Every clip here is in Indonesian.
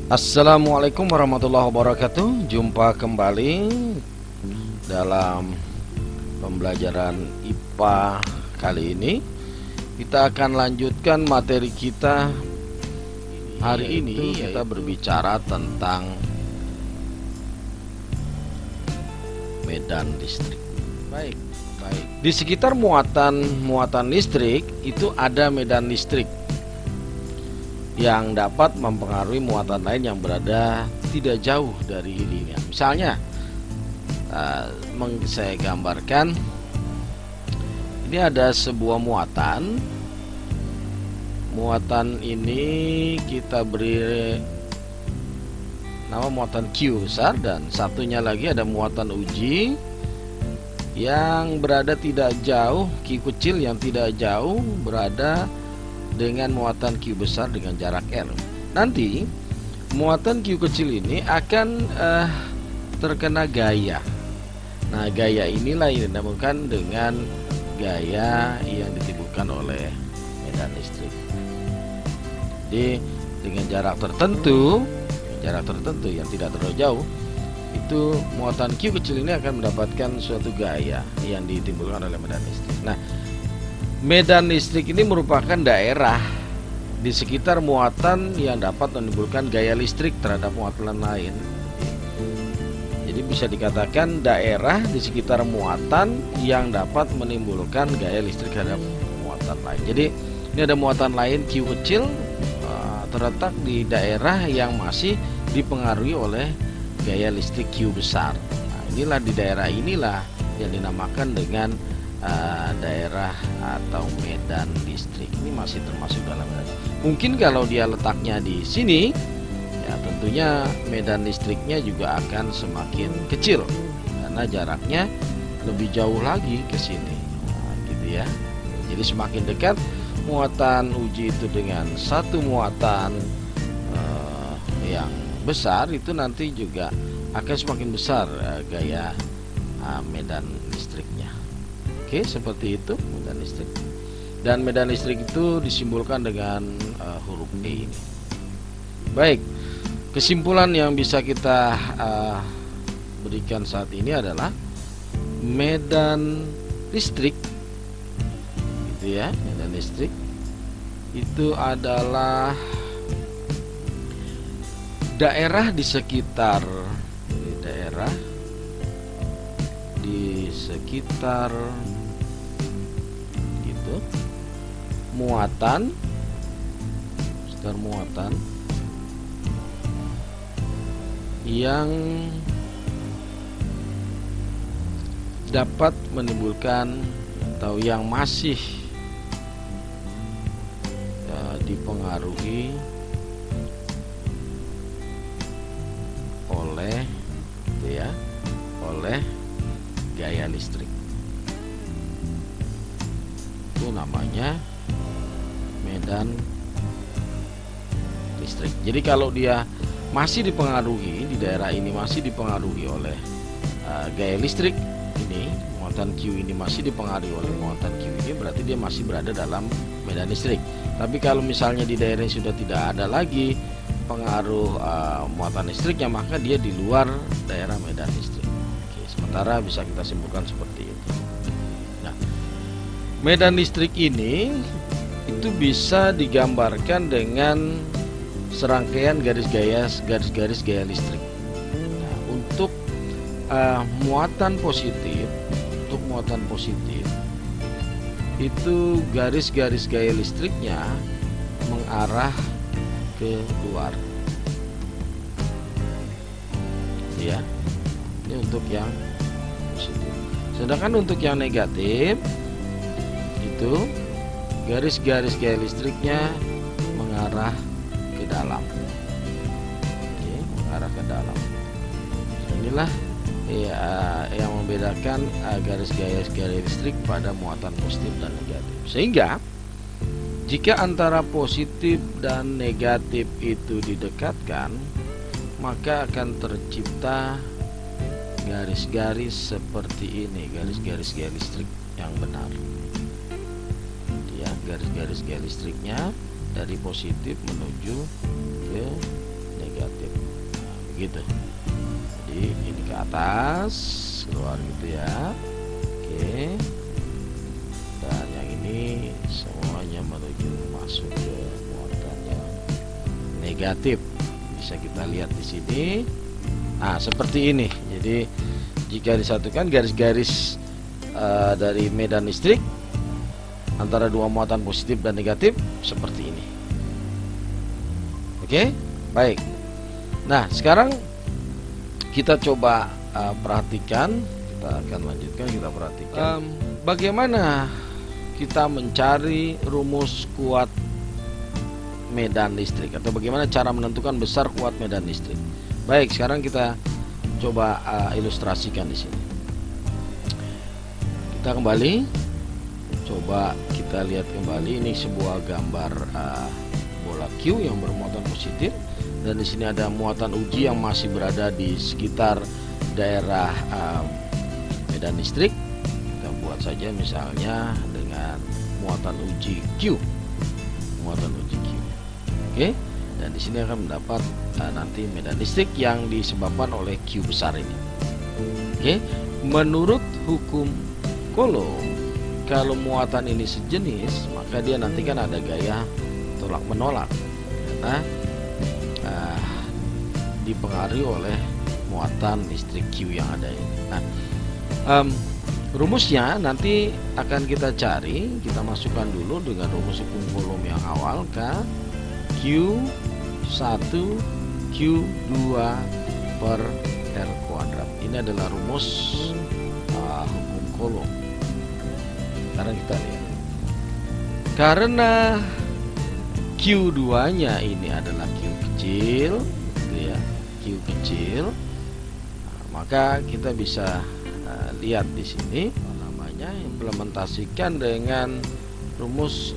Assalamualaikum warahmatullahi wabarakatuh. Jumpa kembali dalam pembelajaran IPA kali ini. Kita akan lanjutkan materi kita. Hari ini kita berbicara tentang medan listrik. Baik. Di sekitar muatan listrik itu ada medan listrik yang dapat mempengaruhi muatan lain yang berada tidak jauh dari dirinya. Misalnya, saya gambarkan, ini ada sebuah muatan. Muatan ini kita beri nama muatan Q besar, dan satunya lagi ada muatan uji yang berada tidak jauh, Q kecil yang tidak jauh berada dengan muatan Q besar dengan jarak R. Nanti muatan Q kecil ini akan terkena gaya. Nah, gaya inilah yang dinamakan dengan gaya yang ditimbulkan oleh medan listrik. Jadi dengan jarak tertentu yang tidak terlalu jauh, itu muatan Q kecil ini akan mendapatkan suatu gaya yang ditimbulkan oleh medan listrik. Nah, medan listrik ini merupakan daerah di sekitar muatan yang dapat menimbulkan gaya listrik terhadap muatan lain. Jadi bisa dikatakan daerah di sekitar muatan yang dapat menimbulkan gaya listrik terhadap muatan lain. Jadi ini ada muatan lain Q kecil terletak di daerah yang masih dipengaruhi oleh gaya listrik Q besar. Nah, inilah di daerah inilah yang dinamakan dengan daerah atau medan listrik. Ini masih termasuk dalam medan. Mungkin kalau dia letaknya di sini, ya tentunya medan listriknya juga akan semakin kecil karena jaraknya lebih jauh lagi ke sini. Nah, gitu ya. Jadi semakin dekat muatan uji itu dengan satu muatan yang besar, itu nanti juga akan semakin besar gaya medan listriknya. Oke, seperti itu medan listrik. Dan medan listrik itu disimbolkan dengan huruf E ini. Baik, kesimpulan yang bisa kita berikan saat ini adalah medan listrik, gitu ya. Medan listrik itu adalah daerah di sekitar gitu, muatan yang dapat menimbulkan atau yang masih dipengaruhi oleh gaya listrik. Itu namanya medan listrik. Jadi kalau dia masih dipengaruhi, di daerah ini masih dipengaruhi oleh gaya listrik ini, muatan Q ini masih dipengaruhi oleh muatan Q ini, berarti dia masih berada dalam medan listrik. Tapi kalau misalnya di daerah yang sudah tidak ada lagi pengaruh muatan listriknya, maka dia di luar daerah medan listrik. Oke, sementara bisa kita simpulkan seperti itu. Nah, medan listrik ini itu bisa digambarkan dengan serangkaian garis-garis gaya listrik. Nah, untuk muatan positif, itu garis-garis gaya listriknya mengarah ke luar, ya. Ini untuk yang positif. Sedangkan untuk yang negatif itu garis-garis gaya listriknya mengarah ke dalam. Oke, mengarah ke dalam. Inilah ya yang membedakan garis-garis gaya listrik pada muatan positif dan negatif. Sehingga jika antara positif dan negatif itu didekatkan, maka akan tercipta garis-garis seperti ini, garis-garis gaya listrik yang benar. Ya, garis-garis gaya listriknya dari positif menuju ke negatif. negatif. Nah, begitu. Jadi ini ke atas keluar gitu ya. Oke. Dan yang ini semuanya menuju masuk ke muatan yang negatif. Bisa kita lihat di sini. Nah, seperti ini. Jadi jika disatukan garis-garis dari medan listrik antara dua muatan positif dan negatif seperti ini. Oke, baik. Nah, sekarang kita coba perhatikan. Kita akan lanjutkan, kita perhatikan bagaimana kita mencari rumus kuat medan listrik, atau bagaimana cara menentukan besar kuat medan listrik. Baik, sekarang kita coba ilustrasikan di sini. Kita kembali, coba kita lihat kembali. Ini sebuah gambar bola Q yang bermuatan positif, dan di sini ada muatan uji yang masih berada di sekitar daerah medan listrik. Kita buat saja misalnya dengan muatan uji Q, muatan uji Q. Oke, dan di sini akan mendapat nanti medan listrik yang disebabkan oleh Q besar ini. Oke, menurut hukum Coulomb, kalau muatan ini sejenis, maka dia nanti kan ada gaya tolak menolak, karena dipengaruhi oleh muatan listrik Q yang ada ini. Nah, rumusnya nanti akan kita cari. Kita masukkan dulu dengan rumus hukum Coulomb yang awal, K Q1 Q2 per R kuadrat. Ini adalah rumus hukum Coulomb. Sekarang kita lihat, karena Q2 nya ini adalah Q kecil gitu ya, Q kecil, maka kita bisa lihat di sini namanya implementasikan dengan rumus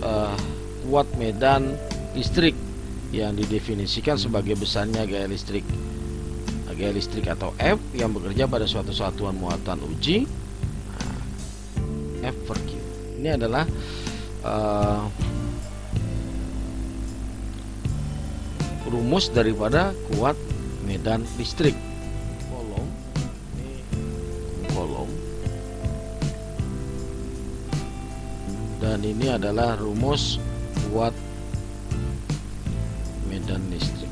kuat medan listrik yang didefinisikan sebagai besarnya gaya listrik atau F yang bekerja pada suatu satuan muatan uji, F per Q. Ini adalah rumus daripada kuat medan listrik. Coulomb. Dan ini adalah rumus kuat medan listrik.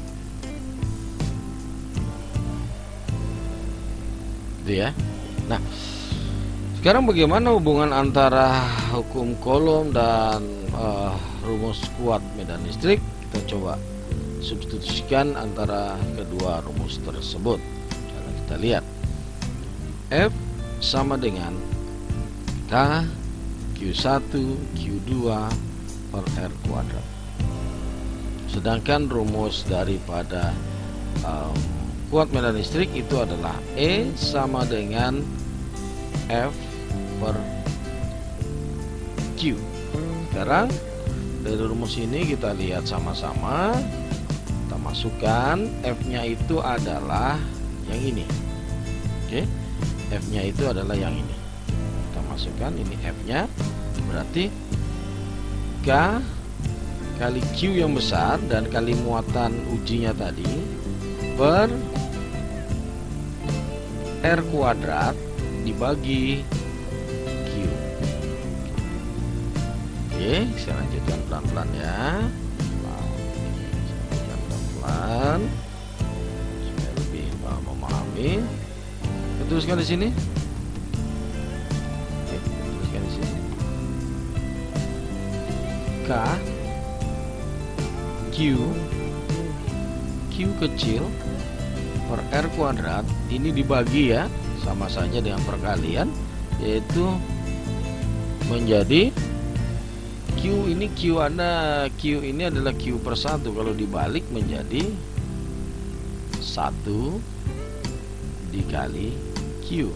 Gitu ya. Nah, sekarang bagaimana hubungan antara hukum Coulomb dan rumus kuat medan listrik? Kita coba substitusikan antara kedua rumus tersebut. Cara kita lihat, F sama dengan K Q1 Q2 per R kuadrat. Sedangkan rumus daripada kuat medan listrik itu adalah E sama dengan F per Q. Sekarang dari rumus ini kita lihat sama-sama. Kita masukkan F-nya itu adalah yang ini. Oke, F-nya itu adalah yang ini. Kita masukkan ini F-nya, berarti K kali Q yang besar dan kali muatan ujinya tadi per R kuadrat dibagi Q. Oke, saya lanjutkan pelan-pelan ya. Lanjutkan pelan-pelan supaya lebih memahami. Tuliskan di sini. Oke, tuliskan di sini. K Q kecil per R kuadrat ini dibagi ya, sama saja dengan perkalian, yaitu menjadi Q ini Q ini adalah Q per 1. Kalau dibalik menjadi 1 dikali Q,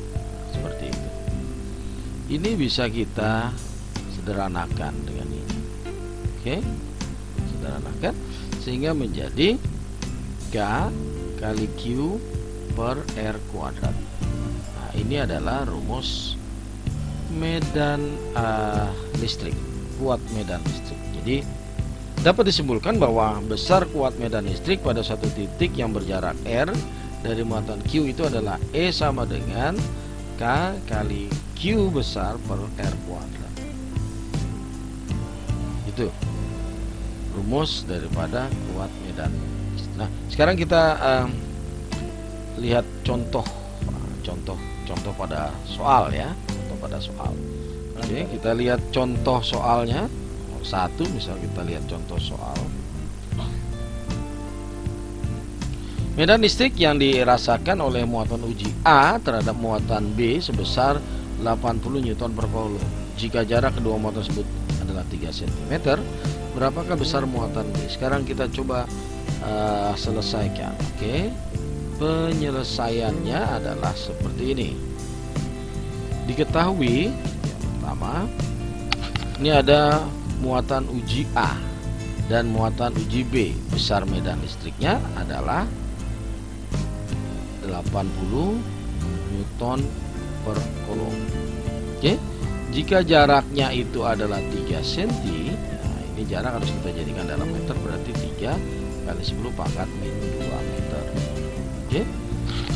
seperti itu. Ini bisa kita sederhanakan dengan ini. Oke, sederhanakan sehingga menjadi K kali Q per R kuadrat. Nah, ini adalah rumus medan listrik, kuat medan listrik. Jadi Dapat disimpulkan bahwa besar kuat medan listrik pada satu titik yang berjarak R dari muatan Q itu adalah E sama dengan K kali Q besar per R kuadrat. Itu rumus daripada kuat medan listrik. Nah, sekarang kita lihat contoh pada soal ya. Contoh pada soal. Oke, kita lihat contoh soalnya. Satu, misal kita lihat contoh soal. Medan listrik yang dirasakan oleh muatan uji A terhadap muatan B sebesar 80 Newton per Coulomb. Jika jarak kedua muatan tersebut adalah 3 cm, berapakah besar muatan B? Sekarang kita coba selesaikan. Oke. Penyelesaiannya adalah seperti ini. Diketahui yang pertama, ini ada muatan uji A dan muatan uji B. Besar medan listriknya adalah 80 Newton per Coulomb. Oke. Jika jaraknya itu adalah 3 cm, nah ini jarak harus kita jadikan dalam meter, berarti 3 kali 10 pangkat min 2 meter. Oke.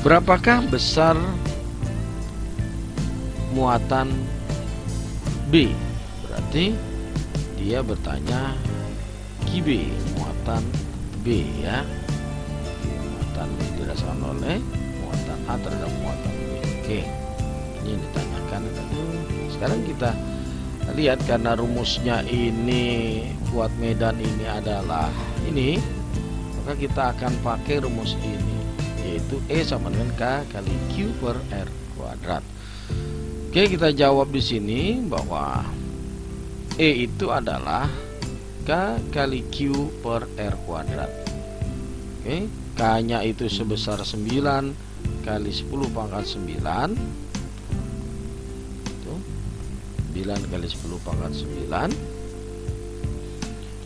Berapakah besar muatan B? Berarti dia bertanya QB, muatan B ya. Muatan B dirasakan oleh muatan A terhadap muatan B. Oke, ini yang ditanyakan. Sekarang kita lihat, karena rumusnya ini kuat medan ini adalah ini, maka kita akan pakai rumus ini, yaitu E sama dengan K kali Q per R kuadrat. Oke, kita jawab di sini bahwa E itu adalah K kali Q per R kuadrat. Oke, K-nya itu sebesar 9 kali 10 pangkat 9. Itu 9 kali 10 pangkat 9.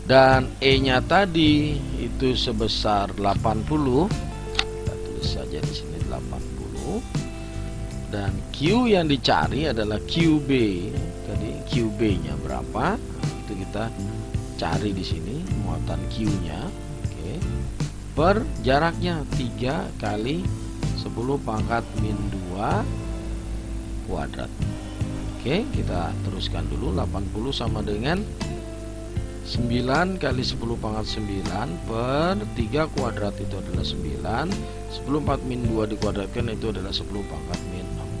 Dan E-nya tadi itu sebesar 80. Kita tulis saja di sini 80. Dan Q yang dicari adalah QB. Tadi QB-nya berapa? Nah, itu kita cari di sini muatan Q-nya. Oke. Per jaraknya 3 kali 10 pangkat min 2 kuadrat. Oke, kita teruskan dulu. 80 sama dengan 9 kali 10 pangkat 9 per 3 kuadrat itu adalah 9. 10 4 min 2 dikuadratkan itu adalah 10 pangkat min 4.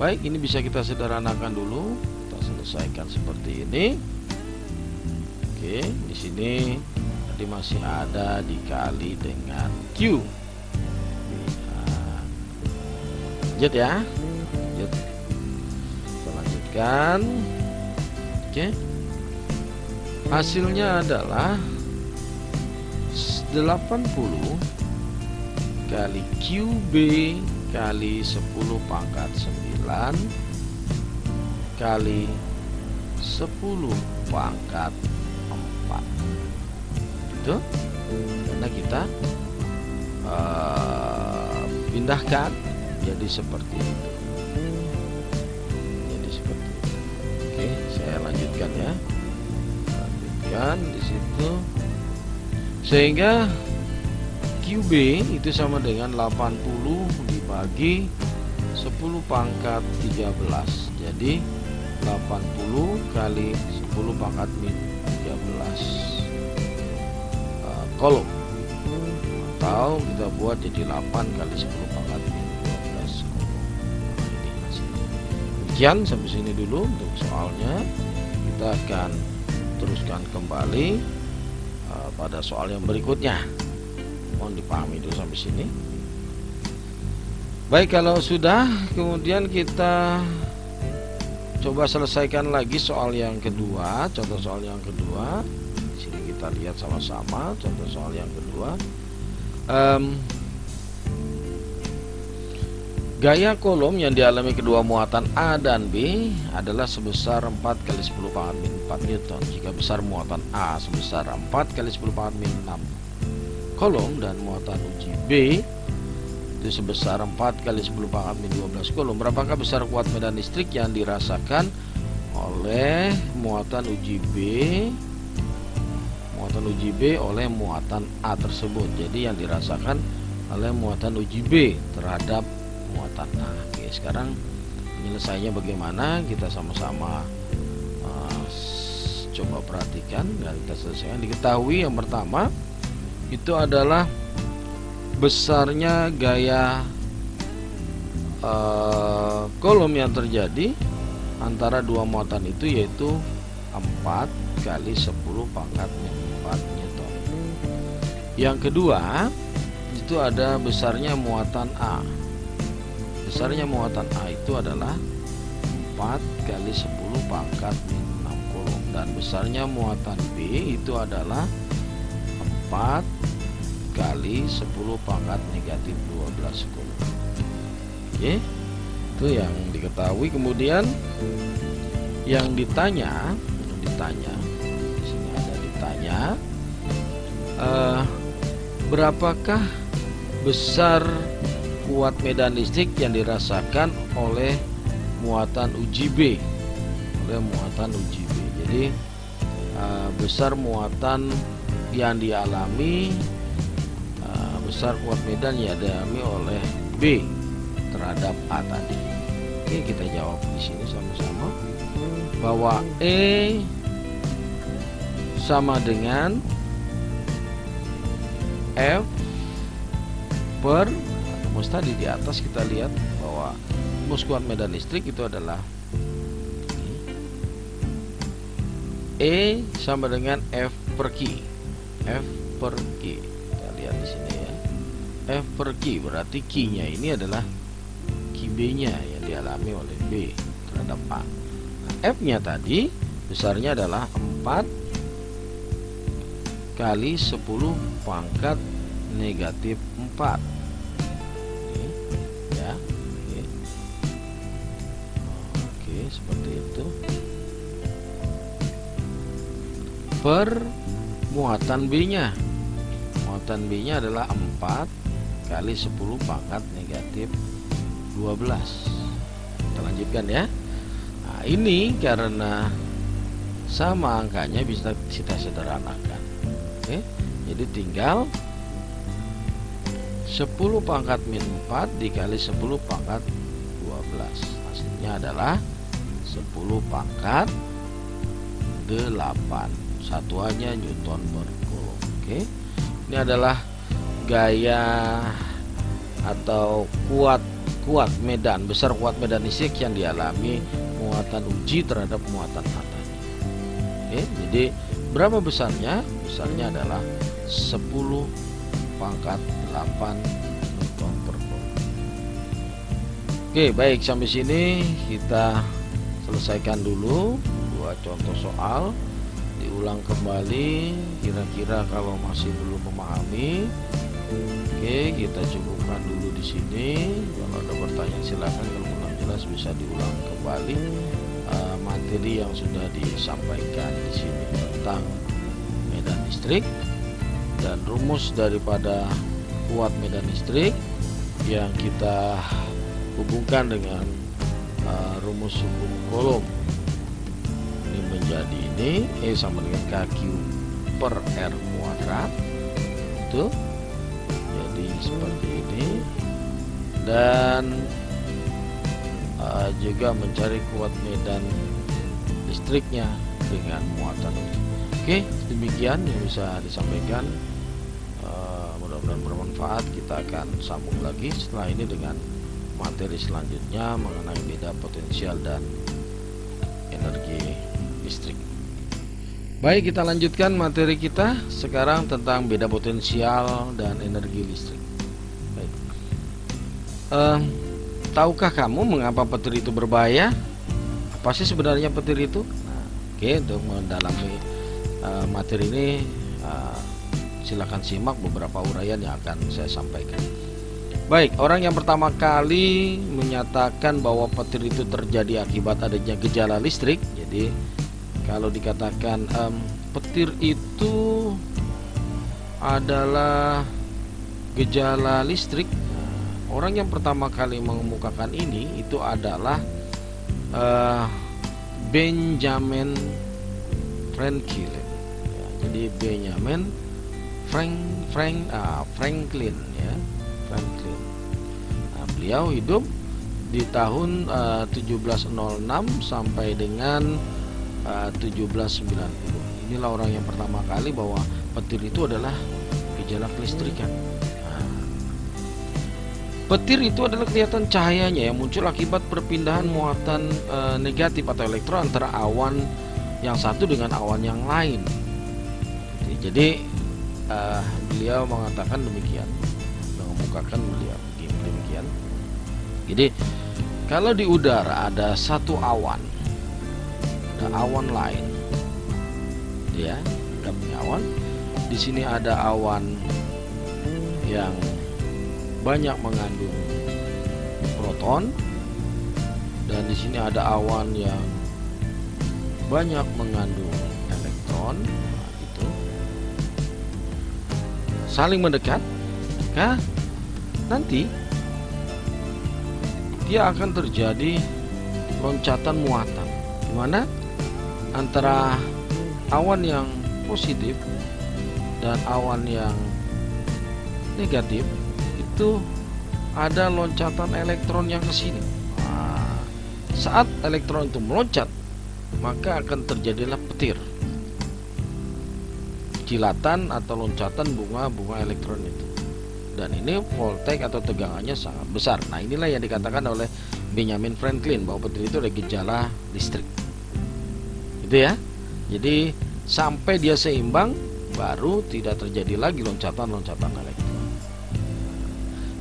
Baik, ini bisa kita sederhanakan dulu. Kita selesaikan seperti ini. Oke, di sini tadi masih ada dikali dengan Q. Nah, lanjut ya. Lanjut. Kita lanjutkan. Oke. Hasilnya adalah 80 kali QB kali 10 pangkat 9 kali 10 pangkat 4. Itu karena kita pindahkan jadi seperti itu. Jadi seperti itu. Oke, saya lanjutkan ya. Lanjutkan di situ. Sehingga QB itu sama dengan 80 dibagi 10 pangkat 13. Jadi 80 kali 10 pangkat min 13 Coulomb. Atau kita buat jadi 8 kali 10 pangkat min 12 Coulomb. Nah, ini hasilnya. Demikian sampai sini dulu untuk soalnya. Kita akan teruskan kembali pada soal yang berikutnya. Mohon dipahami dulu sampai sini. Baik, kalau sudah, kemudian kita coba selesaikan lagi soal yang kedua. Contoh soal yang kedua. Di sini kita lihat sama-sama contoh soal yang kedua. Gaya Coulomb yang dialami kedua muatan A dan B adalah sebesar 4 kali 10 pangkat min 4 Newton. Jika besar muatan A sebesar 4 kali 10 pangkat min 6 Coulomb dan muatan uji B itu sebesar 4 kali 10 pangkat min 12 Coulomb, berapakah besar kuat medan listrik yang dirasakan oleh muatan uji B muatan uji B oleh muatan A tersebut. Jadi yang dirasakan oleh muatan uji B terhadap muatan A. Oke, sekarang penyelesaiannya bagaimana? Kita sama-sama coba perhatikan dan kita selesaikan. Diketahui yang pertama itu adalah besarnya gaya kolom yang terjadi antara dua muatan itu, yaitu 4 kali 10 pangkat 4 Newton. Yang kedua itu ada besarnya muatan A. Besarnya muatan A itu adalah 4 kali 10 pangkat 6 Coulomb, dan besarnya muatan B itu adalah 4 kali 10 pangkat negatif 12 Coulomb. Oke, itu yang diketahui. Kemudian yang ditanya di sini ada ditanya, berapakah besar kuat medan listrik yang dirasakan oleh muatan uji B? Jadi besar muatan yang dialami, besar kuat medan yang dialami oleh B terhadap A tadi. Oke, kita jawab di sini sama-sama bahwa E sama dengan F per rumus tadi di atas. Kita lihat bahwa rumus kuat medan listrik itu adalah E sama dengan F per Q. Kita lihat di sini ya. F per Q berarti Q-nya ini adalah QB-nya yang dialami oleh B terhadap A. Nah, F-nya tadi besarnya adalah 4 kali 10 pangkat negatif 4. Ya, oke, seperti itu. Per muatan B-nya. Muatan B-nya adalah 4 kali 10 pangkat negatif 12. Kita lanjutkan ya. Nah, ini karena sama angkanya bisa kita sederhanakan. Oke, jadi tinggal 10 pangkat min 4 dikali 10 pangkat 12. Hasilnya adalah 10 pangkat 8. Satuannya Newton per Coulomb. Oke, ini adalah gaya atau kuat medan, besar kuat medan listrik yang dialami muatan uji terhadap muatan A tadi. Oke, jadi berapa besarnya? Besarnya adalah 10 pangkat 8 Newton per Coulomb. Oke, baik, sampai sini kita selesaikan dulu dua contoh soal. Diulang kembali kira-kira kalau masih belum memahami. Oke, kita cukupkan dulu di sini. Kalau ada pertanyaan silakan, kalau belum jelas bisa diulang kembali materi yang sudah disampaikan di sini tentang medan listrik dan rumus daripada kuat medan listrik yang kita hubungkan dengan rumus hukum Coulomb. Ini menjadi ini E sama dengan KQ per R kuadrat. Itu jadi seperti ini, dan juga mencari kuat medan listriknya dengan muatan uji. Oke, demikian yang bisa disampaikan. Mudah-mudahan bermanfaat. Kita akan sambung lagi setelah ini dengan materi selanjutnya mengenai beda potensial dan energi listrik. Baik, kita lanjutkan materi kita sekarang tentang beda potensial dan energi listrik. Baik. Tahukah kamu mengapa petir itu berbahaya? Apa sih sebenarnya petir itu? Nah, oke, untuk mendalami materi ini silakan simak beberapa uraian yang akan saya sampaikan. Baik, orang yang pertama kali menyatakan bahwa petir itu terjadi akibat adanya gejala listrik. Jadi kalau dikatakan petir itu adalah gejala listrik, orang yang pertama kali mengemukakan ini itu adalah Benjamin Franklin. Jadi Benjamin Franklin ya, Franklin. Nah, beliau hidup di tahun 1706 sampai dengan 1790. Inilah orang yang pertama kali bahwa petir itu adalah gejala kelistrikan. Nah, petir itu adalah kelihatan cahayanya yang muncul akibat perpindahan muatan negatif atau elektron antara awan yang satu dengan awan yang lain. Jadi beliau mengatakan demikian, mengemukakan beliau demikian. Jadi kalau di udara ada satu awan, ada awan lain, ya, kami awan. Di sini ada awan yang banyak mengandung proton, dan di sini ada awan yang banyak mengandung elektron. Nah, itu saling mendekat, maka nanti dia akan terjadi loncatan muatan, di mana antara awan yang positif dan awan yang negatif itu ada loncatan elektron yang ke sini. Nah, saat elektron itu meloncat, maka akan terjadilah petir, kilatan atau loncatan bunga-bunga elektron itu. Dan ini voltage atau tegangannya sangat besar. Nah, inilah yang dikatakan oleh Benjamin Franklin bahwa petir itu ada gejala listrik. Itu ya. Jadi sampai dia seimbang baru tidak terjadi lagi loncatan-loncatan elektron.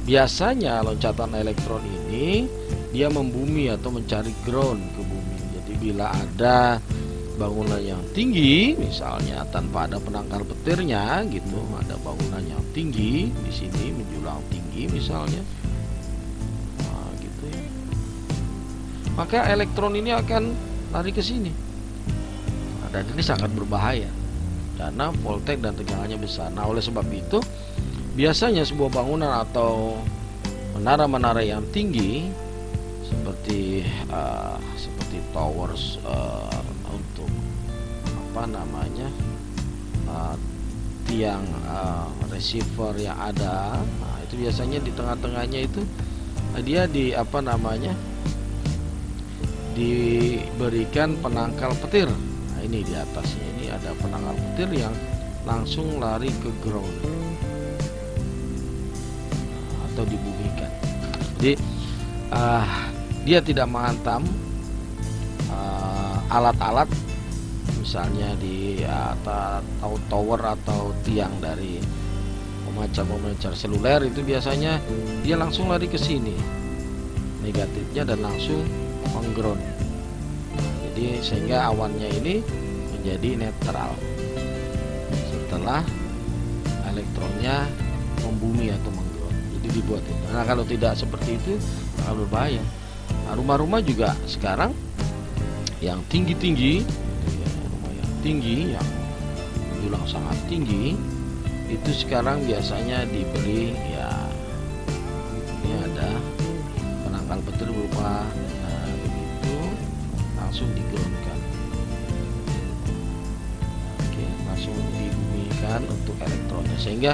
Biasanya loncatan elektron ini dia membumi atau mencari ground ke bumi. Jadi bila ada bangunan yang tinggi, misalnya tanpa ada penangkal petirnya gitu, ada bangunan yang tinggi di sini menjulang tinggi misalnya, nah, gitu ya, maka elektron ini akan lari ke sini. Nah, dan ini sangat berbahaya karena voltage dan tegangannya besar. Nah, oleh sebab itu biasanya sebuah bangunan atau menara-menara yang tinggi seperti towers untuk tiang receiver yang ada. Nah, itu biasanya di tengah-tengahnya itu dia diberikan penangkal petir. Nah, ini di atasnya ini ada penangkal petir yang langsung lari ke ground atau dibumikan. Jadi dia tidak menghantam alat-alat, misalnya di tower atau tiang dari pemancar seluler. Itu biasanya dia langsung lari ke sini negatifnya dan langsung mengground. Jadi sehingga awannya ini menjadi netral setelah elektronnya membumi atau mengground. Jadi dibuat itu. Nah, kalau tidak seperti itu akan berbahaya. Nah, rumah-rumah juga sekarang yang tinggi-tinggi, rumah yang tinggi, yang menjulang sangat tinggi, itu sekarang biasanya diberi ya, ini ada penangkal petir berupa begitu, langsung digroundkan. Oke, langsung dibumikan untuk elektronnya, sehingga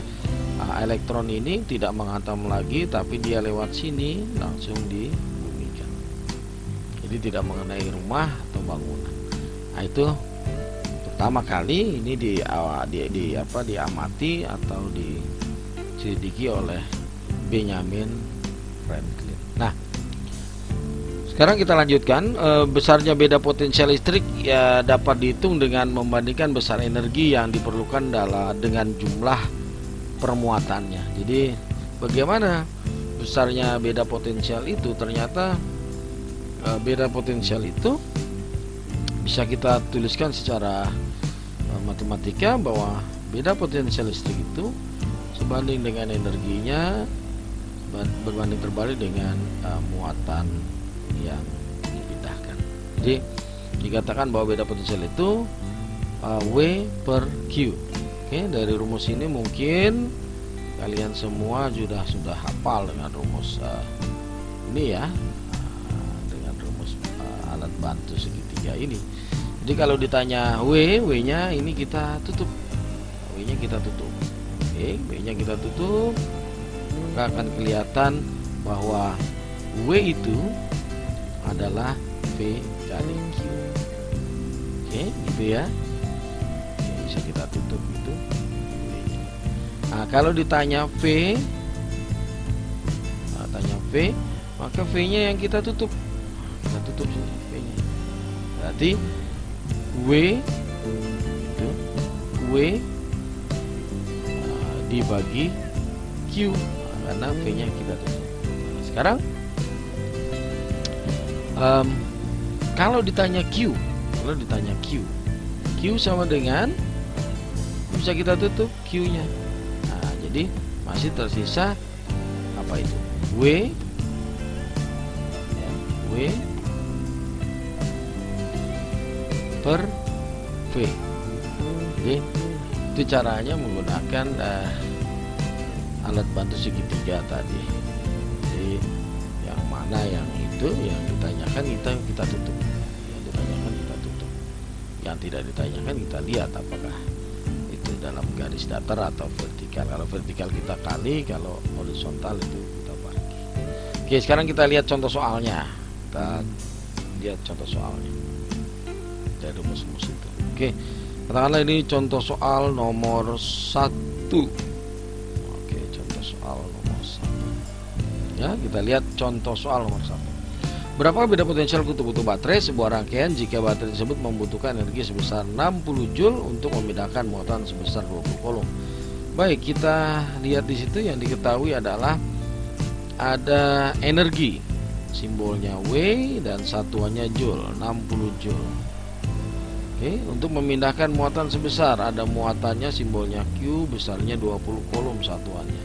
elektron ini tidak menghantam lagi, tapi dia lewat sini langsung dibumikan. Jadi tidak mengenai rumah atau bangunan. Nah, itu pertama kali ini diamati atau diselidiki oleh Benjamin Franklin. Nah, sekarang kita lanjutkan. Besarnya beda potensial listrik ya dapat dihitung dengan membandingkan besar energi yang diperlukan dengan jumlah permuatannya. Jadi bagaimana besarnya beda potensial itu? Ternyata beda potensial itu bisa kita tuliskan secara matematika bahwa beda potensial listrik itu sebanding dengan energinya berbanding terbalik dengan muatan yang dipindahkan. Jadi dikatakan bahwa beda potensial itu W per Q. Oke, dari rumus ini mungkin kalian semua sudah hafal dengan rumus ini ya, dengan rumus alat bantu segitiga ini. Jadi kalau ditanya W-nya ini kita tutup V-nya kita tutup. Oke, V-nya kita tutup, maka akan kelihatan bahwa W itu adalah V kali Q. Oke, gitu ya. Oke, bisa kita tutup itu. Nah, kalau ditanya V, maka V-nya yang kita tutup. Kita tutup sini V-nya. Berarti W itu W dibagi Q, karena V-nya kita tutup. Nah, sekarang kalau ditanya Q, Q sama dengan, bisa kita tutup Q-nya. Nah, jadi masih tersisa apa itu? W per V. Oke, itu caranya menggunakan alat bantu segitiga tadi. Jadi yang mana yang itu yang ditanyakan kita tutup, yang tidak ditanyakan kita lihat apakah itu dalam garis datar atau vertikal. Kalau vertikal kita kali, kalau horizontal itu kita bagi. Oke, sekarang kita lihat contoh soalnya. Kita lihat contoh soalnya dari rumus-rumus itu. Oke, katakanlah ini contoh soal nomor 1. Oke, contoh soal nomor 1. Ya, kita lihat contoh soal nomor 1. Berapa beda potensial kutub-kutub baterai sebuah rangkaian jika baterai tersebut membutuhkan energi sebesar 60 Joule untuk memindahkan muatan sebesar 20 coulomb. Baik, kita lihat di situ yang diketahui adalah ada energi, simbolnya W dan satuannya Joule, 60 Joule. Oke, untuk memindahkan muatan sebesar, ada muatannya simbolnya Q, besarnya 20 coulomb satuannya.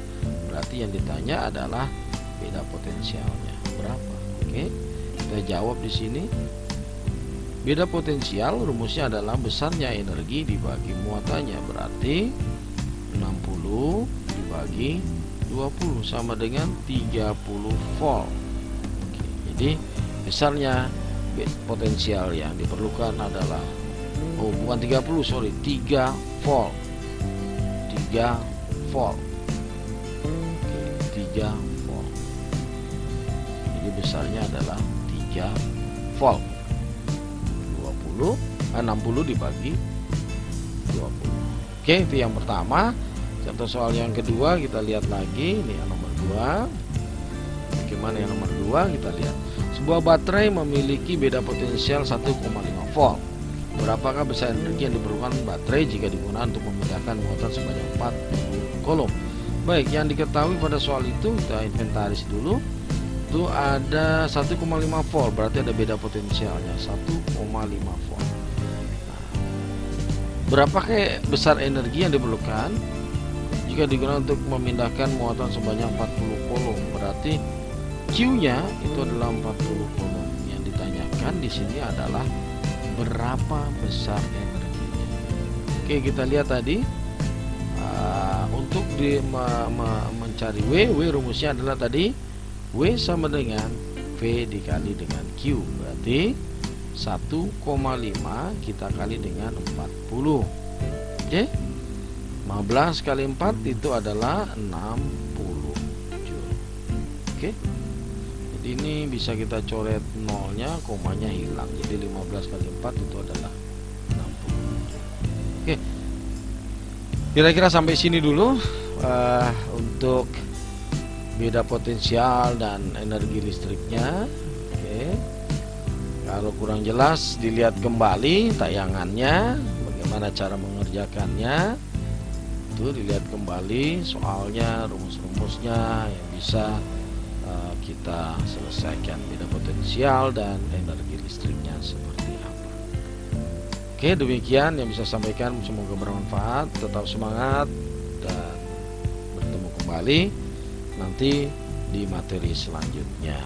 Berarti yang ditanya adalah beda potensialnya berapa. Oke, kita jawab di sini. Beda potensial rumusnya adalah besarnya energi dibagi muatannya, berarti 60 dibagi 20 sama dengan 30 volt. Oke, jadi besarnya potensial yang diperlukan adalah bukan 30, sorry, 3 volt. 3 volt. Oke, 3 volt. Jadi besarnya adalah 3 volt. 60 dibagi 20. Oke, itu yang pertama. Contoh soal yang kedua kita lihat lagi. Ini yang nomor 2. Bagaimana yang nomor 2? Kita lihat. Sebuah baterai memiliki beda potensial 1,5 volt. Berapakah besar energi yang diperlukan baterai jika digunakan untuk memindahkan muatan sebanyak 40 coulomb? Baik, yang diketahui pada soal itu kita inventaris dulu. Itu ada 1,5 volt, berarti ada beda potensialnya 1,5 volt. Nah, berapa besar energi yang diperlukan jika digunakan untuk memindahkan muatan sebanyak 40 coulomb? Berarti Q-nya itu adalah 40 coulomb. Yang ditanyakan di sini adalah berapa besar energinya. Oke, kita lihat tadi untuk mencari W rumusnya adalah tadi W sama dengan V dikali dengan Q, berarti 1,5 kita kali dengan 40. Oke, 15 kali 4 itu adalah 60 Joule. Oke, jadi ini bisa kita coret nolnya, komanya hilang, jadi 15 kali 4 itu adalah 60 Joule. Oke, kira-kira sampai sini dulu untuk beda potensial dan energi listriknya. Oke, kalau kurang jelas dilihat kembali tayangannya, bagaimana cara mengerjakannya. Itu dilihat kembali soalnya, rumus-rumusnya yang bisa kita selesaikan beda potensial dan energi listriknya seperti apa. Oke, demikian yang bisa sampaikan, semoga bermanfaat. Tetap semangat dan bertemu kembali nanti di materi selanjutnya.